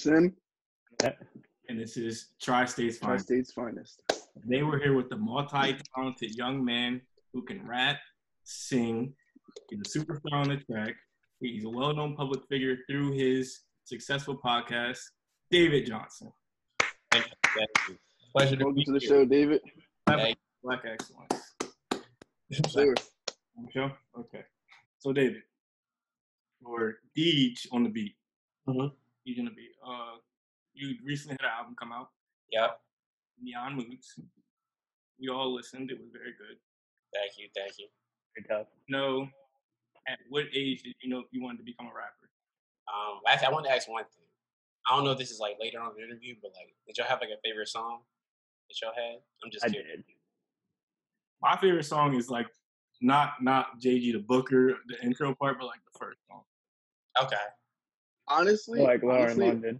Sin. And this is Tri-State's Finest. Tri-State's Finest. They were here with the multi-talented young man who can rap, sing. He's a superstar on the track. He's a well-known public figure through his successful podcast, David Johnson. Thank you. Pleasure to Welcome be to the here. show, David. Black excellence. Sure. Show? Okay. So, David, or Deej on the beat. Mm-hmm. Deej on the beat. You recently had an album come out. Yep. Neon Moods. We all listened. It was very good. Thank you. Good job. No. At what age did you know you wanted to become a rapper? Actually, I want to ask one thing. I don't know if this is like later on in the interview, but like, did y'all have like a favorite song that y'all had? I'm just curious. I did. My favorite song is like not JG the Booker, the intro part, but like the first song. Okay. Honestly, like Lauren London.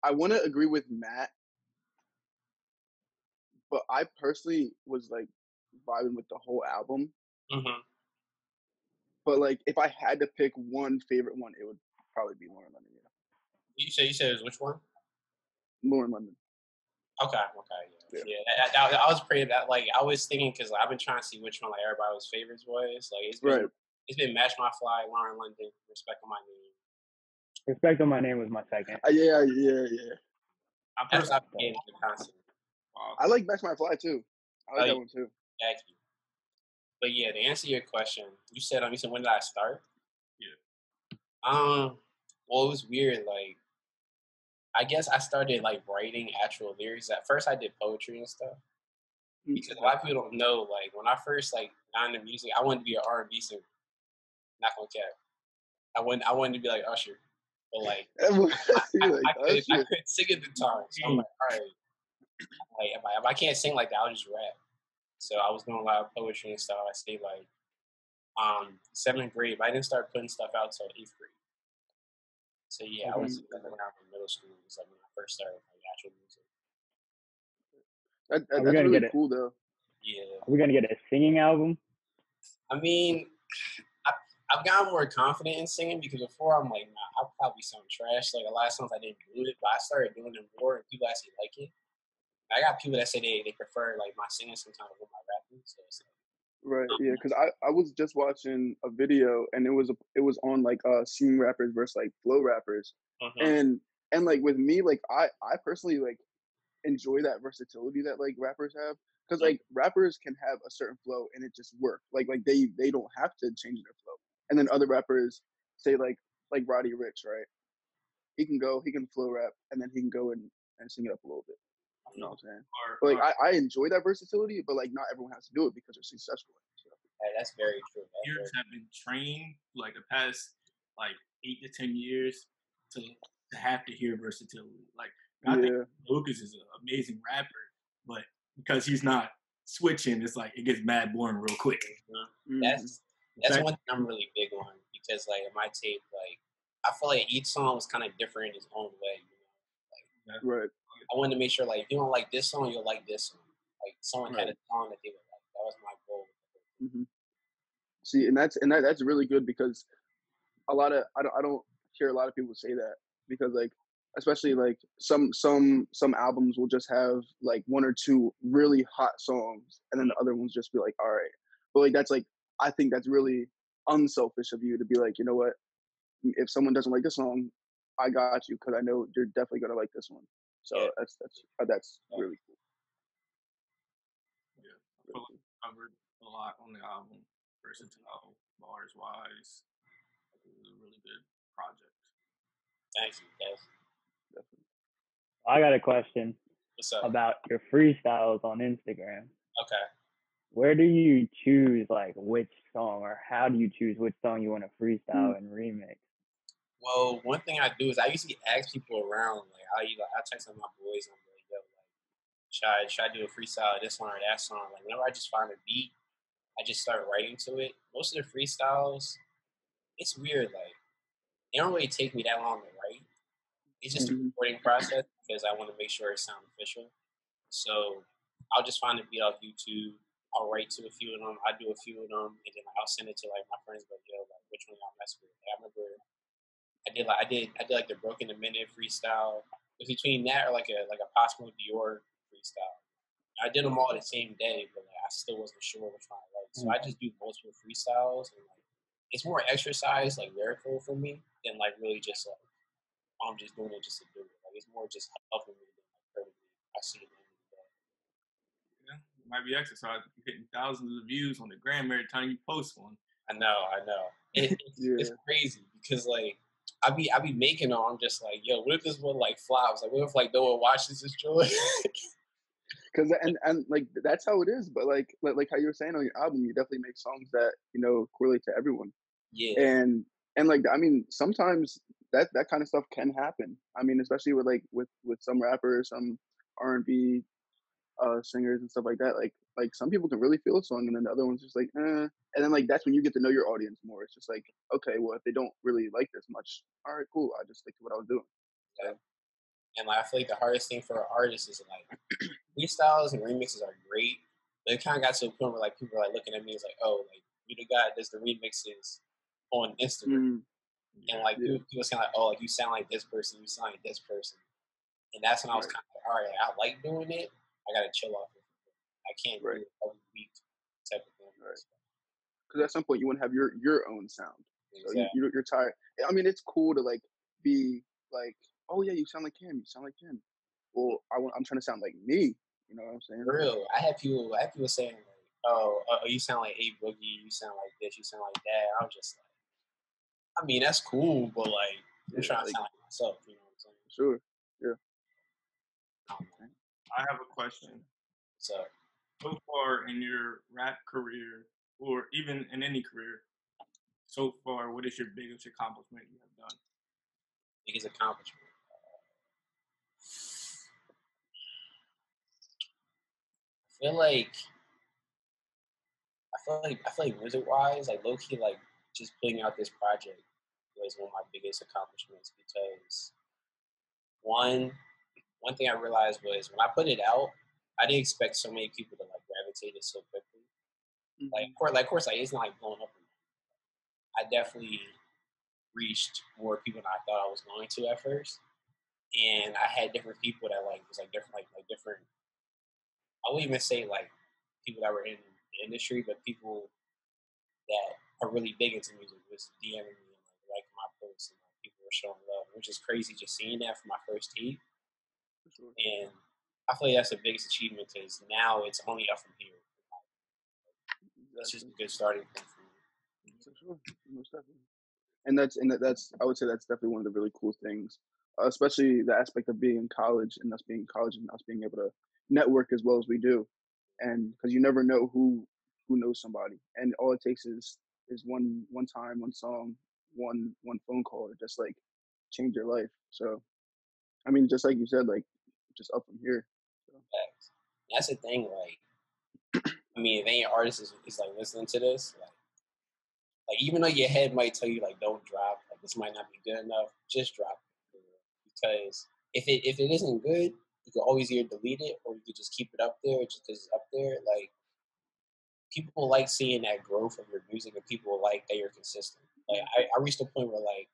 I want to agree with Matt, but I personally was like vibing with the whole album. Mm-hmm. But like, if I had to pick one favorite one, it would probably be Lauren London. Yeah. You said it was which one? Lauren London. Okay. Yeah. I was praying that. Like, I was thinking because like, I've been trying to see which one like everybody's favorites was. Like, it's been Match My Fly, Lauren London, Respect on My Name. Respect on My Name was my second. Yeah. I like Match My Fly too. I like that one too. Thank you. But yeah, to answer your question, you said when did I start? Yeah. Well, it was weird. Like, I guess I started like writing actual lyrics. At first, I did poetry and stuff. Because a lot of people don't know. Like, when I first like got into music, I wanted to be an R&B singer. Not gonna cap. I wanted to be like Usher, but like I couldn't sing at the time. So I'm like, all right, like if I can't sing like that, I'll just rap. So I was doing a lot of poetry and stuff. I stayed like 7th grade, but I didn't start putting stuff out until 8th grade. So yeah, I was like around in middle school. It was like when I first started like actual music. That's really cool though. Yeah. Are we gonna get a singing album? I mean, I've gotten more confident in singing because before I'm like, nah, I'll probably sound trash. Like a lot of songs I didn't do it, but I started doing them more and people actually like it. I got people that say they prefer like my singing sometimes over my rapping. So it's like, right, yeah, because I was just watching a video and it was on like singing rappers versus like flow rappers, and like with me, like I personally like enjoy that versatility that like rappers have, because like rappers can have a certain flow and it just work, like they don't have to change their flow, and then other rappers say like Roddy Ricch, right? He can flow rap and then he can go and sing it up a little bit. You know what I'm saying? But like I enjoy that versatility, but like not everyone has to do it because they're successful. So. Hey, that's very true. Years have been trained like the past like 8 to 10 years to have to hear versatility. Like I think Lucas is an amazing rapper, but because he's not switching, it's like it gets mad boring real quick. That's one thing I'm really big on, because like in my tape, like I feel like each song was kind of different in its own way. You know? Like, right. I wanted to make sure, like, if you don't like this song, you'll like this song. Like, someone had a song that they would like. That was my goal. Mm-hmm. See, and that's really good, because I don't hear a lot of people say that, because like, especially like some albums will just have like 1 or 2 really hot songs, and then the other ones just be like, all right. But like that's like, I think that's really unselfish of you to be like, you know what, if someone doesn't like this song, I got you, because I know you're definitely gonna like this one. So that's really cool. Yeah, I feel like I covered a lot on the album, versatile, bars wise. It was a really good project. Thank you, guys. Definitely. I got a question. What's up? About your freestyles on Instagram. Okay. Where do you choose like which song, or how do you choose which song you want to freestyle and remix? Well, one thing I do is I usually ask people around. Like I'll text some of my boys and I'm like, yo, like, should I do a freestyle of this one or that song? Like whenever I just find a beat, I just start writing to it. Most of the freestyles, it's weird. Like they don't really take me that long to write. It's just a recording process because I want to make sure it sounds official. So I'll just find a beat off YouTube, I'll write to a few of them. I do a few of them, and then I'll send it to like my friends. Like, yo, like which one y'all mess with? Like, I remember I did like the Broken a Minute freestyle. It was between that or like a Possible Dior freestyle. I did them all the same day, but like I still wasn't sure which one I liked. So I just do multiple freestyles, and like it's more exercise, like lyrical for me, than like really just like I'm just doing it just to do it. Like it's more just helping me than like hurting me. I see it. Yeah, it might be exercise. You're getting thousands of views on the gram every time you post one. I know. It's crazy because like I be making them. I'm just like, yo, what if this one like flops? Like, what if like no one watches this joint? Because and like that's how it is. But like how you were saying on your album, you definitely make songs that correlate to everyone. Yeah. And like I mean, sometimes that kind of stuff can happen. I mean, especially with some rappers, some R&B singers and stuff like that. Like some people can really feel a song, and then the other one's just like, eh. And then like that's when you get to know your audience more. It's just like, okay, well if they don't really like this much, all right, cool. I just stick to what I was doing. Yeah. And like I feel like the hardest thing for an artist is like freestyles and remixes are great, but it kind of got to a point where like people are like looking at me as like, oh, like you the guy that does the remixes on Instagram, and like people sound like, oh, like you sound like this person, you sound like this person, and that's when I was kind of like, all right, I like doing it, I gotta chill off it. I can't do it every week type of thing. Because at some point you want to have your own sound. Exactly. So you're tired. I mean, it's cool to like be like, oh yeah, you sound like him. You sound like him. Well, I'm trying to sound like me. You know what I'm saying? For real. I had people saying like, oh, you sound like A Boogie. You sound like this. You sound like that. I'm just like, I mean, that's cool, but like, I'm trying to sound like myself. You know what I'm saying? Sure. Yeah. I have a question. So far in your rap career, or even in any career, so far, what is your biggest accomplishment you have done? Biggest accomplishment. I feel like music wise, like low key, like just putting out this project was one of my biggest accomplishments because one thing I realized was when I put it out, I didn't expect so many people to like gravitate it so quickly. Mm-hmm. Of course, like it's not like blowing up. I definitely reached more people than I thought I was going to at first, and I had different people that like was like different, like different. I wouldn't even say like people that were in the industry, but people that are really big into music was DMing me and like liking my posts, and like people were showing love, which is crazy just seeing that for my first tape. And I feel like that's the biggest achievement because now it's only up from here. It's just a good starting point for me. For sure, most definitely. And that's I would say that's definitely one of the really cool things, especially the aspect of being in college and us being in college and us being able to network as well as we do, and because you never know who knows somebody, and all it takes is one time, one song, one phone call to just like change your life. So, I mean, just like you said, like just up from here. So. That's the thing. Like, I mean, if any artist is like listening to this, like even though your head might tell you like don't drop, like this might not be good enough, just drop it. Because if it isn't good, you can always either delete it or you can just keep it up there just because it's up there. Like people like seeing that growth of your music, and people like that you're consistent. Like I reached a point where like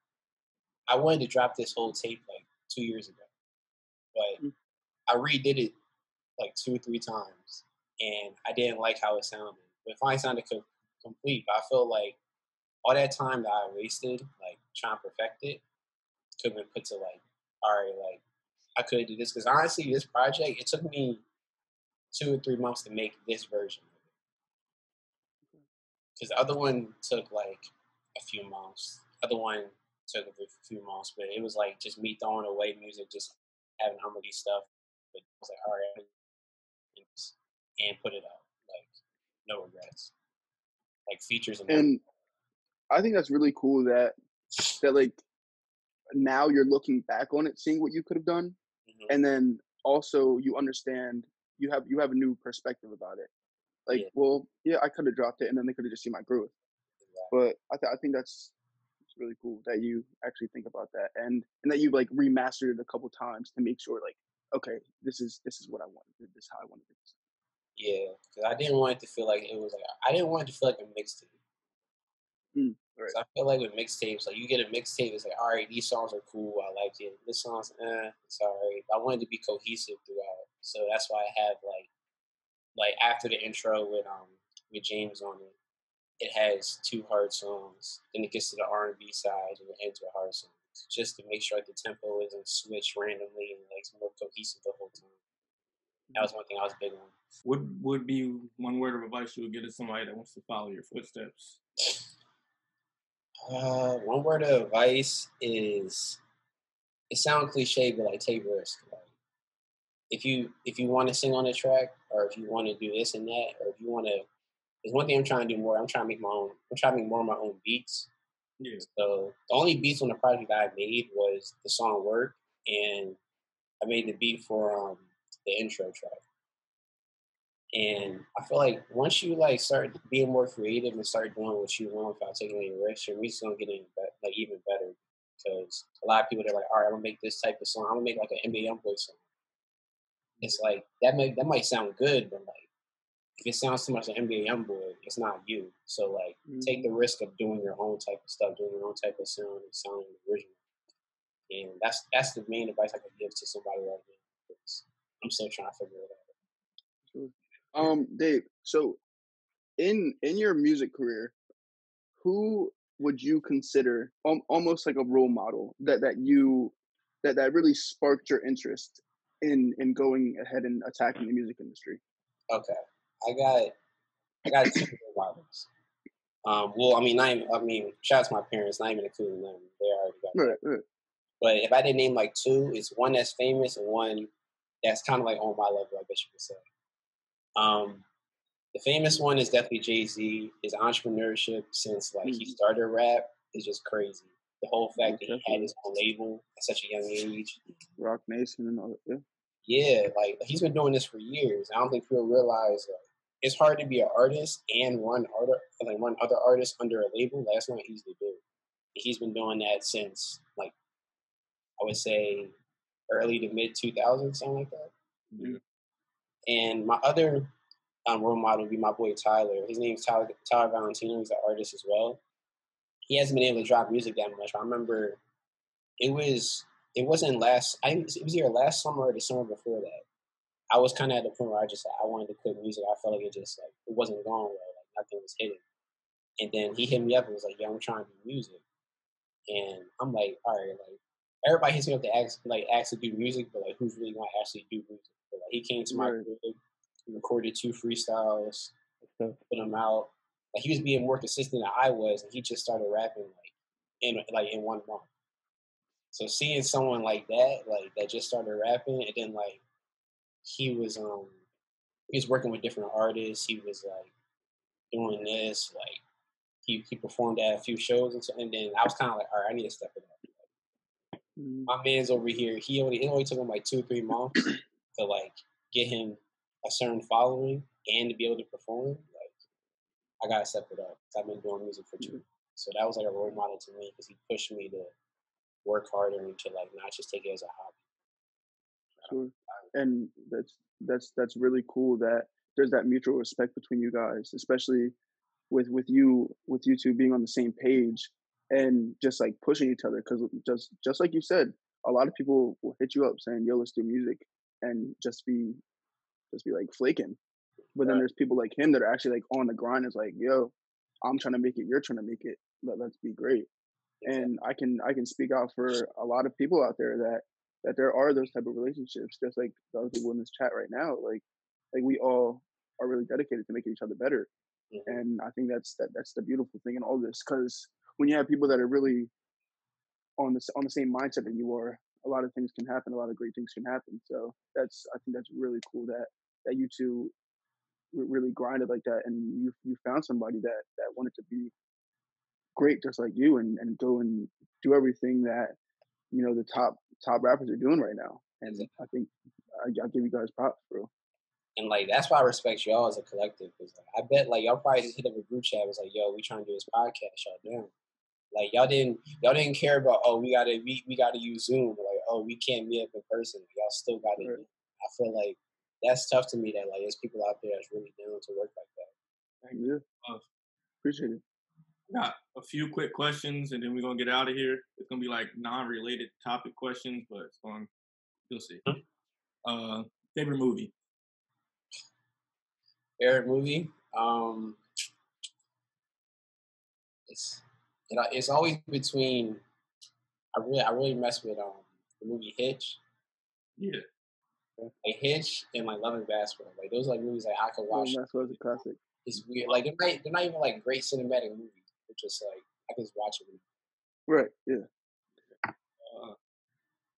I wanted to drop this whole tape like 2 years ago, but I redid it like 2 or 3 times, and I didn't like how it sounded. But it finally sounded complete. But I feel like all that time that I wasted, like trying to perfect it, could have been put to like, all right, like I could do this. Because honestly, this project, it took me 2 or 3 months to make this version of it. Because the other one took like a few months. The other one took a few months, but it was like just me throwing away music, just having unreleased stuff. But I was like, all right, and put it out. Like, no regrets. Like features and I think that's really cool that like now you're looking back on it, seeing what you could have done, and then also you understand you have a new perspective about it. Like, well, yeah, I could have dropped it, and then they could have just seen my growth. But I think it's really cool that you actually think about that, and that you've like remastered it a couple times to make sure, like, okay, this is what I wanted. This is how I wanted it. Yeah, because I didn't want it to feel like it was like I didn't want it to feel like a mixtape. Right. So I feel like with mixtapes, like you get a mixtape, it's like, all right, these songs are cool, I like it. This song's it's all right. I wanted to be cohesive throughout, so that's why I have like after the intro with James on it, it has 2 hard songs. Then it gets to the R&B side and it ends with hard songs, just to make sure like the tempo isn't switched randomly and like it's more cohesive the whole time. That was one thing I was big on. What would be one word of advice you would give to somebody that wants to follow your footsteps? One word of advice is, it sounds cliche, but like take risk. Like, if you want to sing on a track, or if you want to do this and that, or if you want to, there's one thing I'm trying to do more. I'm trying to make more of my own beats. Yeah. So the only beats on the project that I made was the song "Work," and I made the beat for the intro track. And I feel like once you like start being more creative and start doing what you want without taking any risks, your music's gonna get even better. Because a lot of people, they're like, all right, I'm gonna make this type of song. I'm gonna make like an NBA Youngboy song. It's like that might sound good, but like if it sounds too much like NBA Youngboy, it's not you. So like take the risk of doing your own type of stuff, doing your own type of sound and sounding original. And that's the main advice I could give to somebody right now. Because I'm still trying to figure it out. Dave, so in your music career, who would you consider almost like a role model that really sparked your interest in going ahead and attacking the music industry? Okay, I got 2 role models. Well, I mean, shout out to my parents, not even including them. They already got that. Right. But if I didn't name like 2, it's one that's famous and one that's kind of like on my level, I guess you could say. The famous one is definitely Jay-Z. His entrepreneurship since like he started rap is just crazy. The whole fact that he had his own label at such a young age. Rock Nation and all that. Yeah, like he's been doing this for years. I don't think people realize it's hard to be an artist and run other artists under a label. Like, that's not easy to do. He's been doing that since like I would say early to mid 2000s, something like that. Yeah. And my other role model would be my boy Tyler. His name's Tyler Valentino. He's an artist as well. He hasn't been able to drop music that much. I remember it wasn't last. I think it was either last summer or the summer before that. I was kind of at the point where I wanted to quit music. I felt like it wasn't going well. Like nothing was hitting. And then he hit me up and was like, "Yo, I'm trying to do music." And I'm like, "All right, like everybody hits me up to ask to do music, but like who's really gonna actually do music?" But, like, he came to my crib, he recorded 2 freestyles, put them out. Like he was being more consistent than I was, and he just started rapping in 1 month. So seeing someone like that just started rapping, and then like he was working with different artists. He was like doing this, like he performed at a few shows and then I was kind of like, all right, I need to step it up. My man's over here. It only took him like 2-3 months to like get him a certain following and to be able to perform. Like I gotta step it up. I've been doing music for 2 years, so that was like a role model to me because he pushed me to work harder and to like not just take it as a hobby. Sure. And that's really cool that there's that mutual respect between you guys, especially with you 2 being on the same page and just like pushing each other. Because just like you said, a lot of people will hit you up saying, "Yo, let's do music," and just be like flaking. But then there's people like him that are actually like on the grind. It's like, "Yo, I'm trying to make it. You're trying to make it. Let's be great." And I can speak out for a lot of people out there that there are those type of relationships, just like the other people in this chat right now. Like we all are really dedicated to making each other better. And I think that's the beautiful thing in all this, because when you have people that are really on the same mindset that you are, a lot of things can happen. A lot of great things can happen. So I think that's really cool that you 2 really grinded like that, and you found somebody that wanted to be great just like you, and go and do everything that the top rappers are doing right now. And I think I give you guys props, bro. And like that's why I respect y'all as a collective, because like, I bet like y'all probably just hit up a group chat and was like, "Yo, we trying to do this podcast, y'all down." Like y'all didn't care about, oh, we gotta use Zoom, or like, oh, we can't meet up in person. Y'all still gotta. I feel like that's tough to me that like there's people out there that's really down to work like that. Yeah. Appreciate it. Got a few quick questions, and then we're gonna get out of here. It's gonna be like non-related topic questions, but it's fun. You'll see. Favorite movie? Favorite movie? It's always between. I really mess with the movie Hitch. Yeah. Like Hitch and like Love and Basketball. Like those are like movies like I could watch. Basketball is a classic. It's weird. Like they're not even like great cinematic movies. They're just like I can just watch it. Right. Yeah.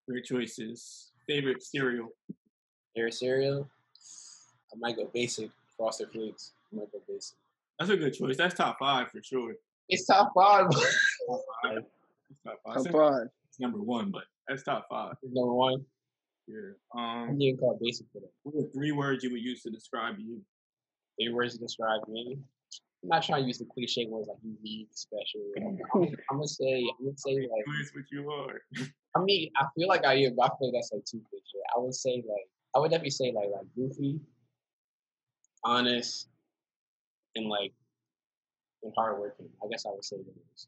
Great choices. Favorite cereal? Favorite cereal? I might go basic. Frosted Flakes. I might go basic. That's a good choice. That's top 5 for sure. It's top 5. Top 5. It's top 5. Top 5. It's number 1, but that's top 5. It's number 1. Yeah. I didn't even call it basic for that. What are 3 words you would use to describe you? 3 words to describe me. I'm not trying to use the cliche words like unique, special. I'm gonna say like. That's what you are. I mean, I feel like I am, but I feel like that's like too cliche. I would definitely say like goofy, honest, and hardworking. I guess I would say those.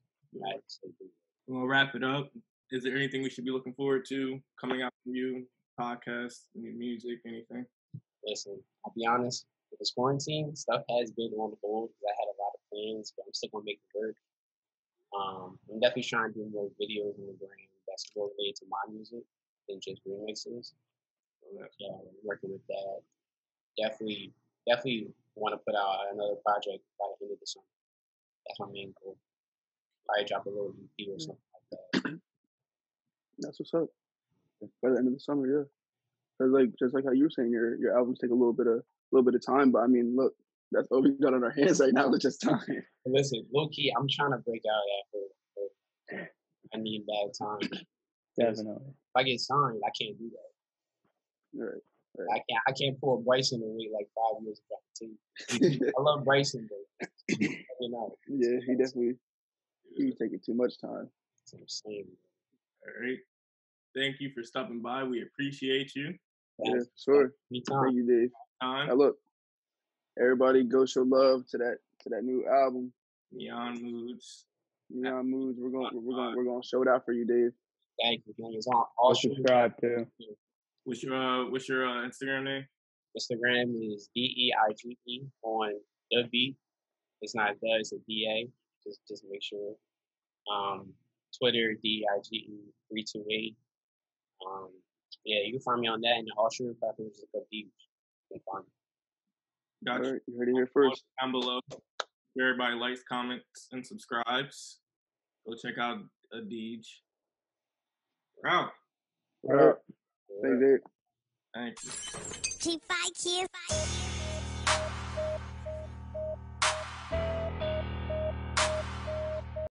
We're gonna wrap it up. Is there anything we should be looking forward to coming out from you? Podcasts, any music, anything? Listen, I'll be honest. With this quarantine, stuff has been on hold because I had a lot of plans, but I'm still gonna make it work. I'm definitely trying to do more videos on the gram that's more related to my music than just remixes. So I'm working with that. Definitely want to put out another project by the end of the summer. That's my main goal. Probably drop a little EP or something like that. That's what's up. By the end of the summer, yeah. Cause like just like how you were saying, your albums take a little bit of time, but I mean, look, that's all we got on our hands right now. It's just time. Listen, low key, I'm trying to break out after. I need bad time. Definitely. If I get signed, I can't do that. Right. I can't pull a Bryson and wait like 5 years to drop a team. I love Bryson, but you know. Yeah, he was taking too much time. That's what I'm saying. All right. Thank you for stopping by. We appreciate you. Yeah, sure. Anytime. Thank you, Dave. Now look, everybody go show love to that new album. Neon Moods. We're gonna show it out for you, Dave. Thank you. It's on all subscribe too. What's your Instagram name? Instagram is Deige on the beat. It's not the, it's a DA. Just make sure. Twitter Deige328. Yeah, you can find me on that, and all streaming platforms is a Deige. You can find me. Gotcha. All right, you heard it here first. Down below. Everybody likes, comments, and subscribes. Go check out Deige. We're out. All right. Thanks, Dave. Thank you. G5Q.